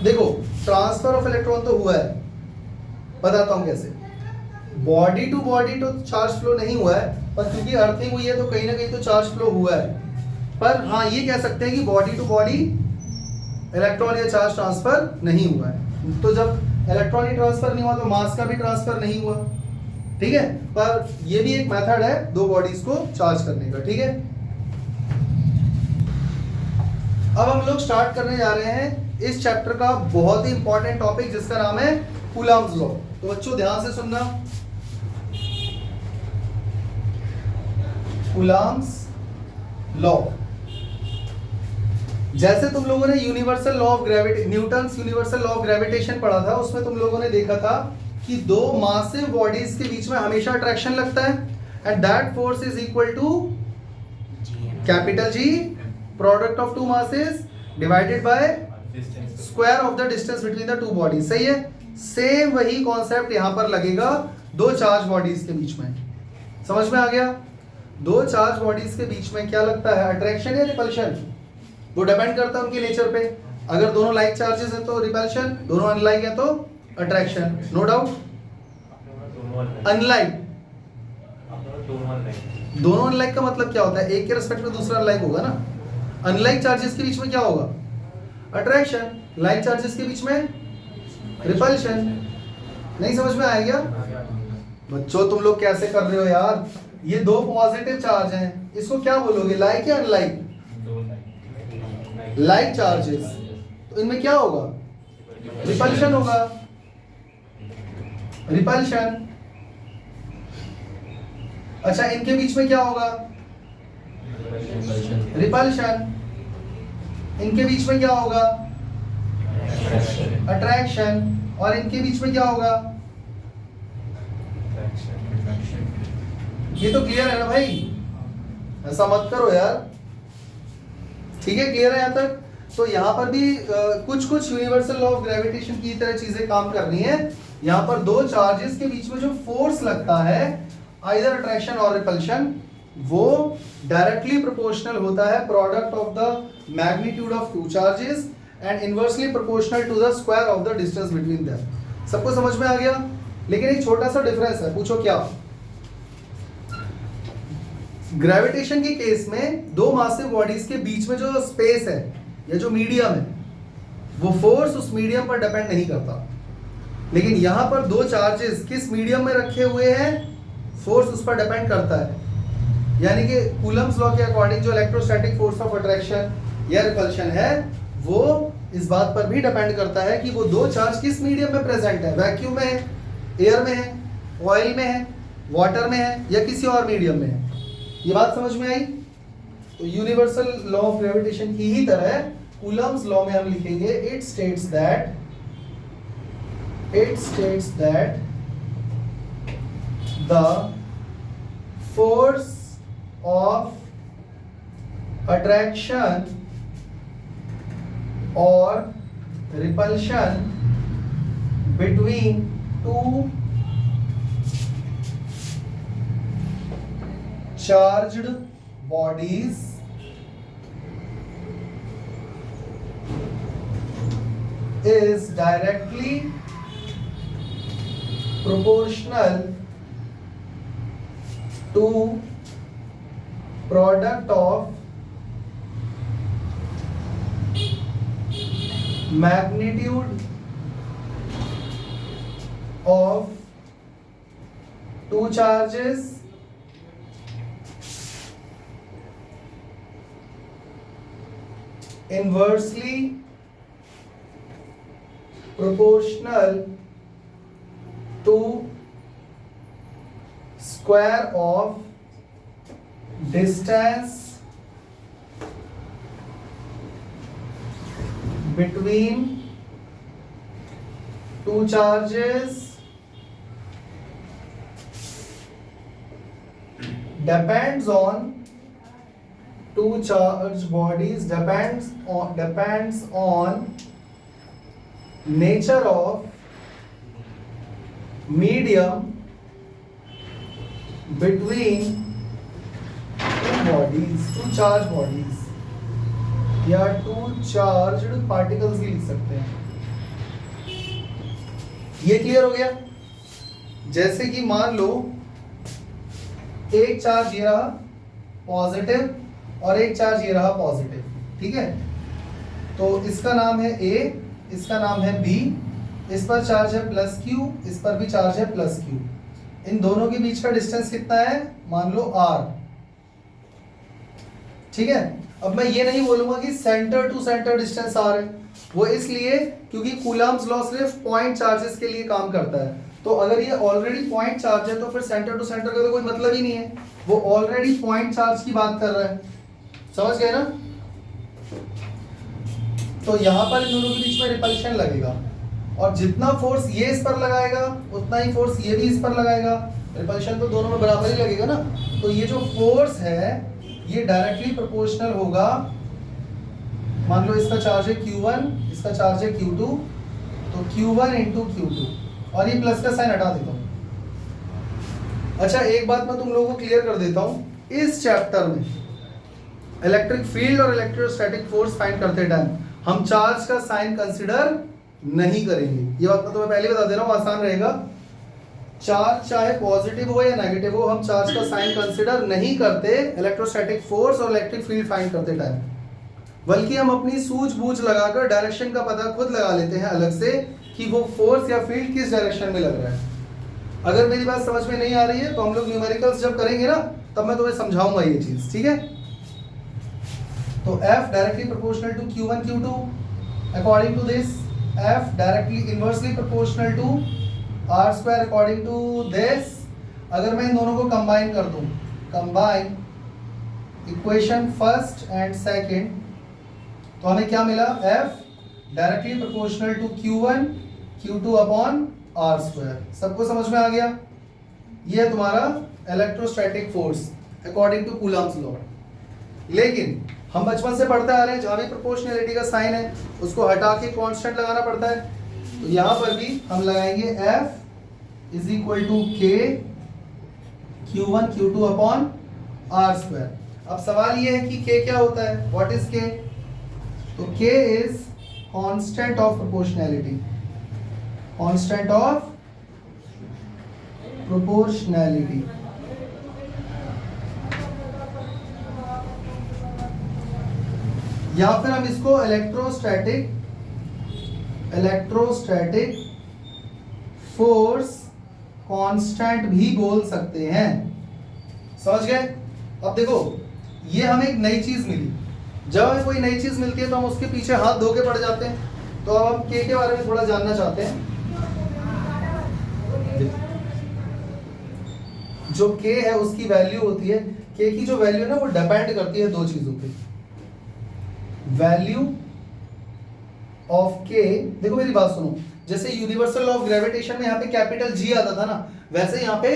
देखो ट्रांसफर ऑफ इलेक्ट्रॉन तो हुआ है, बताता हूं कैसे। बॉडी टू बॉडी तो चार्ज फ्लो नहीं हुआ है, पर क्योंकि अर्थिंग हुई है तो कहीं ना कहीं तो चार्ज फ्लो हुआ है। पर हाँ ये कह सकते हैं कि बॉडी टू बॉडी इलेक्ट्रॉन या चार्ज ट्रांसफर नहीं हुआ है। तो जब इलेक्ट्रॉन ही ट्रांसफर नहीं हुआ तो मास का भी ट्रांसफर नहीं हुआ। ठीक है, पर ये भी एक मेथड है दो बॉडीज को चार्ज करने का। ठीक है, अब हम लोग स्टार्ट करने जा रहे हैं इस चैप्टर का बहुत ही इंपॉर्टेंट टॉपिक जिसका नाम है कूलम्ब्स लॉ। तो बच्चों ध्यान से सुनना। कूलम्ब्स लॉ, जैसे तुम लोगों ने universal law of gravity, Newton's universal law of gravitation पढ़ा था, उसमें तुम लोगों ने देखा था कि दो मासिव बॉडीज के बीच में हमेशा अट्रैक्शन लगता है, and that force is equal to capital G product of two masses divided by square of the distance between the two bodies. सही है? सेम वही कॉन्सेप्ट यहां पर लगेगा दो चार्ज बॉडीज के बीच में। समझ में आ गया? दो चार्ज बॉडीज के बीच में क्या लगता है, अट्रैक्शन या रिपल्शन? वो डिपेंड करता है उनके नेचर पे। अगर दोनों लाइक चार्जेस है तो रिपल्शन, दोनों अनलाइक है तो अट्रैक्शन। No doubt. अनलाइक, दोनों अनलाइक का मतलब क्या होता है? एक के रिस्पेक्ट में दूसरा अनलाइक होगा ना। अनलाइक चार्जेस के बीच में क्या होगा? अट्रैक्शन। लाइक चार्जेस के बीच में रिपल्शन। नहीं समझ में आया क्या? बच्चों तुम लोग कैसे कर रहे हो यार? ये दो पॉजिटिव चार्ज हैं, इसको क्या बोलोगे, लाइक या अनलाइक? लाइक चार्जेस, तो इनमें क्या होगा? रिपल्शन होगा। रिपल्शन। अच्छा इनके बीच में क्या होगा? रिपल्शन। इनके बीच में क्या होगा? अट्रैक्शन। और इनके बीच में क्या होगा? ये तो क्लियर है ना भाई? ऐसा मत करो यार। ठीक है, क्लियर है यहाँ तक? तो यहाँ पर भी कुछ कुछ यूनिवर्सल लॉ ऑफ ग्रेविटेशन की तरह चीजें काम करनी है। यहाँ पर दो चार्जेस के बीच में जो फोर्स लगता है, आइदर अट्रैक्शन और रिपल्शन, वो डायरेक्टली प्रोपोर्शनल होता है product of the magnitude of two charges and inversely proportional to the square of the distance between them. सबको समझ में आ गया? लेकिन एक छोटा सा डिफरेंस है, पूछो क्या? ग्रेविटेशन के केस में दो मासिव बॉडीज के बीच में जो स्पेस है या जो मीडियम है, वो फोर्स उस मीडियम पर डिपेंड नहीं करता। लेकिन यहां पर दो चार्जेस किस मीडियम में रखे हुए हैं, फोर्स उस पर डिपेंड करता है। यानी कि कूलम्ब्स लॉ के अकॉर्डिंग जो इलेक्ट्रोस्टैटिक फोर्स ऑफ अट्रैक्शन या रिपल्शन है, वो इस बात पर भी डिपेंड करता है कि वो दो चार्ज किस मीडियम में प्रेजेंट है। वैक्यूम में है, एयर में है, ऑयल में है, वाटर में है, या किसी और मीडियम में है। ये बात समझ में आई? तो यूनिवर्सल लॉ ऑफ ग्रेविटेशन की ही तरह कूलम्ब्स लॉ में हम लिखेंगे it states that the force of attraction और repulsion between two charged bodies is directly proportional to product of magnitude of two charges inversely proportional to square of distance between two charges depends on two charged bodies depends on nature of medium between two charged bodies या टू चार्ज्ड पार्टिकल्स भी लिख सकते हैं। ये क्लियर हो गया? जैसे कि मान लो एक चार्ज ये रहा पॉजिटिव और एक चार्ज ये रहा पॉजिटिव, ठीक है? तो इसका नाम है A, इसका नाम है B, इस पर चार्ज है प्लस Q, इस पर भी चार्ज है प्लस Q। इन दोनों के बीच का डिस्टेंस कितना है? मान लो R, ठीक है? अब मैं ये नहीं बोलूंगा कि center to center distance R है, वो इसलिए क्योंकि कूलम्ब्स लॉ सिर्फ पॉइंट चार्जेस के लिए काम करता है। तो अगर ये ऑलरेडी पॉइंट चार्ज है तो फिर सेंटर टू सेंटर का तो कोई मतलब ही नहीं है, वो ऑलरेडी पॉइंट चार्ज की बात कर रहा है। समझ गए ना? तो यहां पर इन दोनों के बीच में रिपल्शन लगेगा और जितना फोर्स ये इस पर लगाएगा उतना ही फोर्स ये भी इस पर लगाएगा। रिपल्शन तो दोनों में बराबर ही लगेगा ना। तो ये जो फोर्स है ये डायरेक्टली प्रोपोर्शनल होगा। मान लो इसका चार्ज है Q1, इसका चार्ज है Q2, तो Q1 इंटू Q2 और ये प्लस का साइन हटा देता हूं। अच्छा, एक बात मैं तुम लोगों को क्लियर कर देता हूं। इस चैप्टर में इलेक्ट्रिक फील्ड और इलेक्ट्रोस्टैटिक फोर्स फाइंड करते टाइम हम चार्ज का साइन कंसिडर नहीं करेंगे। ये बात मैं तुम्हें पहले बता दे रहा हूं, आसान रहेगा। चार्ज चाहे पॉजिटिव हो या नेगेटिव हो, हम चार्ज का साइन कंसिडर नहीं करते इलेक्ट्रोस्टैटिक फोर्स और इलेक्ट्रिक फील्ड फाइंड करते टाइम, बल्कि हम अपनी सूझबूझ लगाकर डायरेक्शन का पता खुद लगा लेते हैं अलग से कि वो फोर्स या फील्ड किस डायरेक्शन में लग रहा है। अगर मेरी बात समझ में नहीं आ रही है तो हम लोग न्यूमेरिकल्स जब करेंगे ना तब मैं तुम्हें समझाऊंगा ये चीज, ठीक है? तो F directly proportional to Q1 Q2 according to this, F directly inversely proportional to R square according to this. अगर मैं इन दोनों को कंबाइन कर दूं, combine equation first and second, तो हमें क्या मिला? F directly proportional to Q1 Q2 upon R square. सबको समझ में आ गया? ये है तुम्हारा electrostatic force according to Coulomb's law. लेकिन हम बचपन से पढ़ते आ रहे हैं जहां भी प्रोपोर्शनैलिटी का साइन है उसको हटा के कांस्टेंट लगाना पड़ता है। तो यहां पर भी हम लगाएंगे F is equal to K Q1 Q2 upon R square. अब सवाल ये है कि K क्या होता है? What is K? तो K is constant of proportionality, constant of proportionality. या फिर हम इसको इलेक्ट्रोस्टैटिक फोर्स कांस्टेंट भी बोल सकते हैं। समझ गए? अब देखो, ये हमें एक नई चीज मिली। जब हमें कोई नई चीज मिलती है तो हम उसके पीछे हाथ धो के पड़ जाते हैं। तो अब हम K के बारे में थोड़ा जानना चाहते हैं। जो K है उसकी वैल्यू होती है, K की जो वैल्यू है ना वो डिपेंड करती है दो चीजों पे। वैल्यू ऑफ K, देखो मेरी बात सुनो, जैसे यूनिवर्सल लॉ ऑफ ग्रेविटेशन में यहाँ पे कैपिटल G आता था ना, वैसे यहाँ पे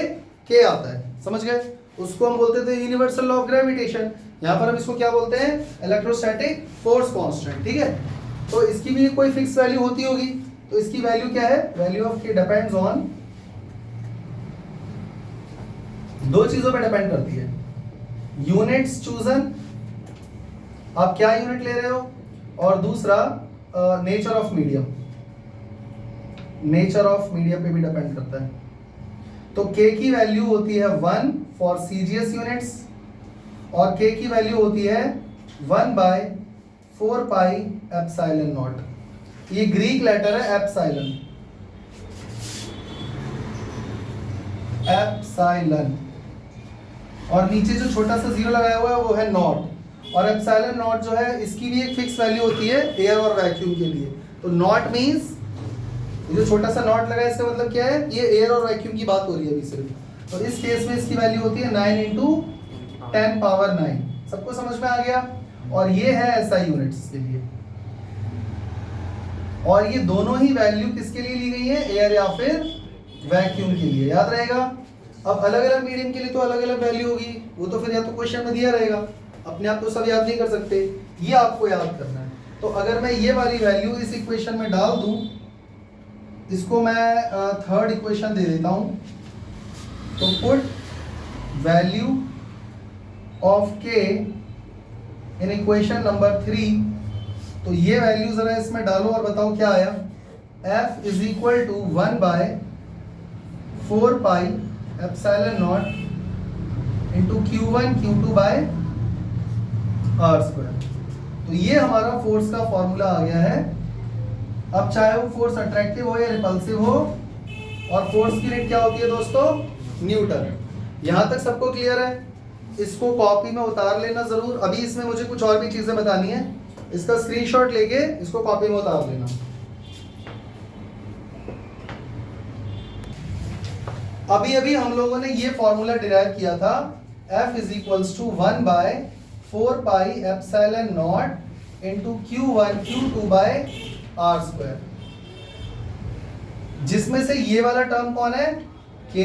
K आता है। समझ गए? उसको हम बोलते थे यूनिवर्सल लॉ ऑफ ग्रेविटेशन। यहाँ पर हम इसको क्या बोलते हैं? इलेक्ट्रोस्टैटिक फोर्स कांस्टेंट, ठीक है? तो इसकी भी कोई फिक्स वैल्यू होती होगी। तो इसकी वैल्यू क्या है? Value of K depends on दो चीजों पे डिपेंड करती है। यूनिट्स चूजन, आप क्या यूनिट ले रहे हो, और दूसरा nature of medium, nature of medium पे भी डिपेंड करता है। तो K की वैल्यू होती है 1 फॉर सीजीएस यूनिट्स और K की वैल्यू होती है 1/4 पाई एप्सिलॉन नॉट। ये ग्रीक लेटर है एप्सिलॉन, एप्सिलॉन, और नीचे जो छोटा सा जीरो लगाया हुआ है वो है नॉट। और एप्सिलॉन नॉट जो है इसकी भी एक फिक्स वैल्यू होती है एयर और वैक्यूम के लिए। तो नॉट मींस ये जो छोटा सा नॉट लगा है इसका मतलब क्या है, ये एयर और वैक्यूम की बात हो रही है अभी सिर्फ। तो इस केस में इसकी वैल्यू होती है 9 इंटू 10 पावर 9। सबको समझ में आ गया। और ये है SI यूनिट्स के लिए, और ये दोनों ही वैल्यू किसके लिए ली गई है, एयर या फिर वैक्यूम के लिए, याद रहेगा। अब अलग अलग मीडियम के लिए तो अलग अलग वैल्यू होगी, वो तो फिर या तो क्वेश्चन में दिया रहेगा, अपने आप तो सब याद नहीं कर सकते, ये आपको याद करना है। तो अगर मैं ये वाली वैल्यू इस इक्वेशन में डाल दूं, इसको मैं थर्ड इक्वेशन दे देता हूं, तो पुट वैल्यू ऑफ के इन इक्वेशन नंबर 3, तो ये वैल्यू जरा इसमें डालो और बताओ क्या आया। F is equal to 1 by 4 pi epsilon naught into Q1 Q2 by R square. तो ये हमारा फोर्स का फॉर्मूला आ गया है। अब चाहे वो फोर्स अट्रैक्टिव हो या रिपल्सिव हो, और फोर्स की यूनिट क्या होती है दोस्तों, न्यूटन। यहां तक सबको क्लियर है। इसको कॉपी में उतार लेना जरूर। अभी इसमें मुझे कुछ और भी चीजें बतानी है, इसका स्क्रीनशॉट लेके इसको कॉपी में उतार लेना। अभी अभी हम लोगों ने ये फॉर्मूला डिराइव किया था, F is equals to 1 by 4 pi epsilon naught into Q1 Q2 by R square, जिसमें से ये वाला टर्म कौन है, K,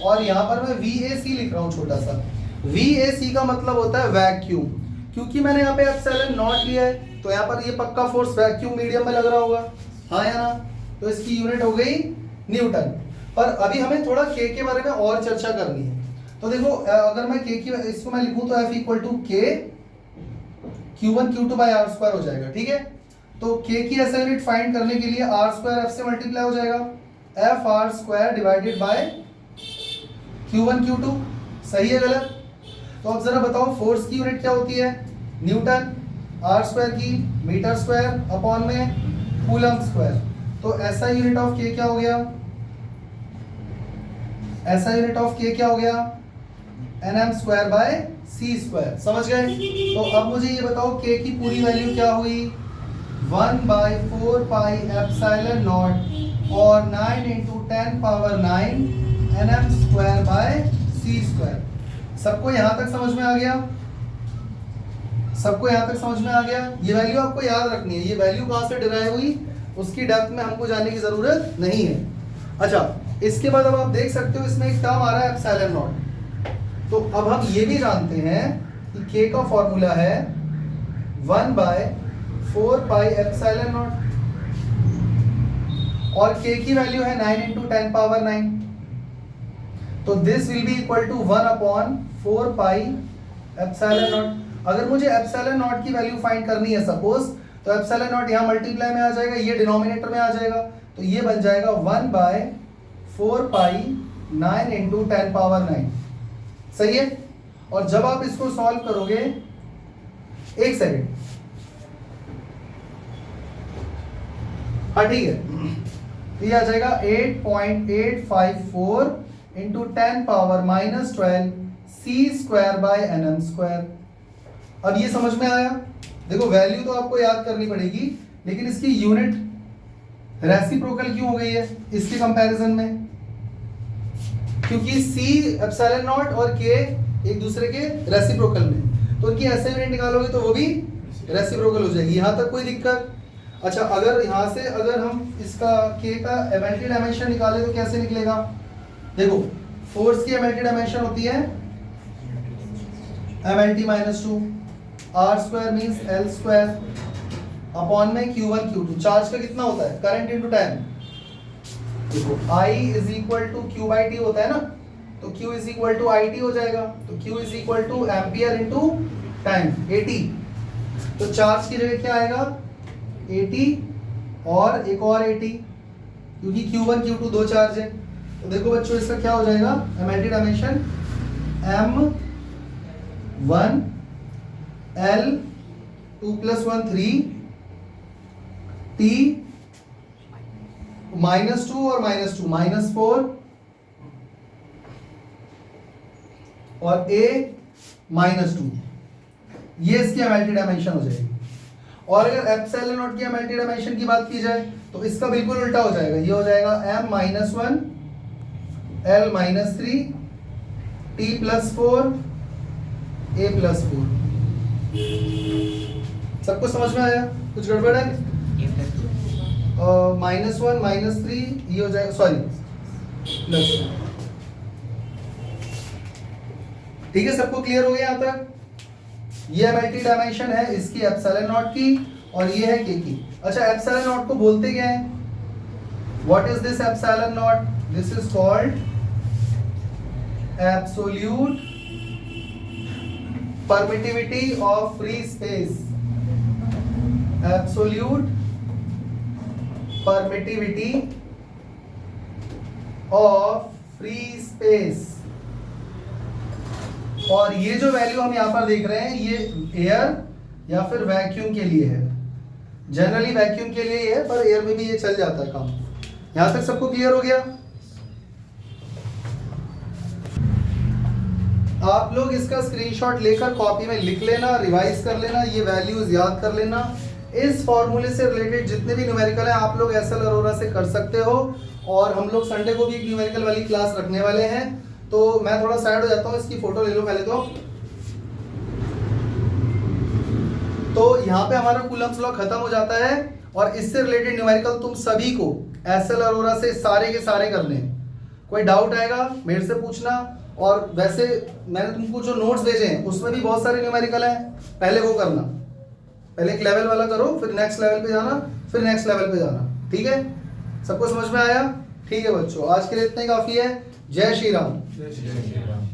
और यहां पर मैं VAC लिख रहा हूं छोटा सा। VAC का मतलब होता है वैक्यूम, क्योंकि मैंने यहाँ पे एप्सिलॉन नॉट लिया है तो यहाँ पर ये पक्का फोर्स वैक्यूम मीडियम में लग रहा होगा, हाँ या ना। तो इसकी यूनिट हो गई न्यूटन। पर अभी हमें थोड़ा K के बारे में और चर्चा करनी है। तो देखो, अगर मैं K की इसको मैं लिखूं तो F equal to K Q1 Q2 by R square हो जाएगा, ठीक है। तो K की ऐसा यूनिट फाइंड करने के लिए R स्क्वायर F से मल्टीप्लाई हो जाएगा, F R square divided by Q1 Q2, सही है गलत। तो अब जरा बताओ फोर्स की यूनिट क्या होती है, न्यूटन, R स्क्वायर की मीटर स्क्वायर अपॉन में कूलम स्क्वायर। तो ऐसा यूनिट ऑफ K क्या हो गया, ऐसा यूनिट ऑफ K क्या हो गया, Nm square by C square, समझ गए। तो अब मुझे ये बताओ K की पूरी वैल्यू क्या हुई, 1 बाय 4 पाई एप्सिलॉन नॉट और 9 into 10 power 9 Nm square by C square. सबको यहां तक समझ में आ गया, सबको यहां तक समझ में आ गया। ये वैल्यू आपको याद रखनी है, ये वैल्यू कहां से डिराइव हुई उसकी डेप्थ में हमको जाने की जरूरत नहीं है। अच्छा, इसके बाद अब आप देख सकते हो इसमें एक टर्म आ रहा है एप्सिलॉन नॉट। तो अब हम ये भी जानते हैं कि K का फॉर्मूला है 1 बाय 4 पाई एप्सिलॉन नॉट, और K की वैल्यू है 9 इंटू 10 पावर 9। तो this will be equal to 1 upon 4 pi epsilon naught. अगर मुझे एप्सिलॉन नॉट की वैल्यू फाइंड करनी है सपोज, तो एप्सिलॉन नॉट यहाँ मल्टीप्लाई में आ जाएगा, ये डिनोमिनेटर में आ जाएगा, तो ये बन जाएगा 1 बाय 4 पाई 9 इंटू 10 पावर 9, सही है। और जब आप इसको सॉल्व करोगे, एक सेकेंड, हाँ ठीक है, तो ये आ जाएगा 8.854 into 10 power -12 C square by Nm square. अब ये समझ में आया। देखो वैल्यू तो आपको याद करनी पड़ेगी, लेकिन इसकी यूनिट रेसिप्रोकल क्यों हो गई है इसके कंपैरिजन में, क्योंकि C एप्सिलॉन नॉट और K एक दूसरे के रेसिप्रोकल में, तो उनकी ऐसे यूनिट निकालोगे तो वो भी रेसिप्रोकल हो जाएगी। यहां तक कोई दिक्कत। अच्छा, अगर यहां से अगर हम इसका K का एमएलटी डायमेंशन निकाले तो कैसे निकलेगा, देखो फोर्स की एमएलटी डायमेंशन होती है MLT -2, R square means L square upon में Q1 Q2। चार्ज का कितना होता है, करंट इनटू टाइम। देखो I is equal to Q by T होता है ना, तो Q is equal to IT हो जाएगा, तो Q is equal to ampere into time AT। तो चार्ज की जगह क्या आएगा, AT और एक और AT, क्योंकि Q1 Q2 दो चार्ज है। तो देखो बच्चों इसका क्या हो जाएगा, MLT dimension M1 L 2 + 1 3 T -2 और -2 -4 और A -2, ये इसकी एमएलटी डायमेंशन हो जाएगी। और अगर एप्सिलॉन नॉट की मल्टी डायमेंशन की बात की जाए तो इसका बिल्कुल उल्टा हो जाएगा, ये हो जाएगा m-1 l-3 t+4 a+4। सबको समझ में आया? कुछ गड़बड़ है? -1 -3 ये हो जाएगा, सॉरी प्लस। ठीक है, सबको क्लियर हो गया यहाँ तक? ये मल्टी डायमेंशन है इसकी एप्सिलॉन नॉट की और ये है के की। अच्छा, एप्सिलॉन नॉट को बोलते क्या है? What is this epsilon not? This is called absolute permittivity of free space. Absolute permittivity of free space. और ये जो वैल्यू हम यहां पर देख रहे हैं ये एयर या फिर वैक्यूम के लिए है। जनरली वैक्यूम के लिए ही है, पर एयर में भी ये चल जाता है काम। यहां तक सबको क्लियर हो गया? आप लोग इसका स्क्रीनशॉट लेकर कॉपी में लिख लेना, रिवाइज कर लेना, ये वैल्यूज याद कर लेना। इस फॉर्मूले से रिलेटेड जितने भी न्यूमेरिकल है आप लोग एसएल अरोरा से कर सकते हो। और हम लोग संडे को भी एक न्यूमेरिकल वाली क्लास रखने वाले हैं, तो मैं थोड़ा साइड हो जाता हूँ, इसकी फोटो ले लो पहले तो यहाँ पे हमारा कूलम्स लॉ खत्म हो जाता है और इससे रिलेटेड न्यूमेरिकल तुम सभी को एसएल अरोरा से सारे के सारे करने हैं। कोई डाउट आएगा मेरे से पूछना। और वैसे मैंने तुमको जो नोट्स भेजे हैं उसमें भी बहुत सारे न्यूमेरिकल हैं, पहले वो करना। पहले एक लेवल वाला करो, फिर नेक्स्ट लेवल पे जाना, फिर नेक्स्ट लेवल पे जाना। ठीक है, सबको समझ में आया? ठीक है बच्चों, आज के लिए इतना ही काफी है। जय श्री राम। जय श्री राम।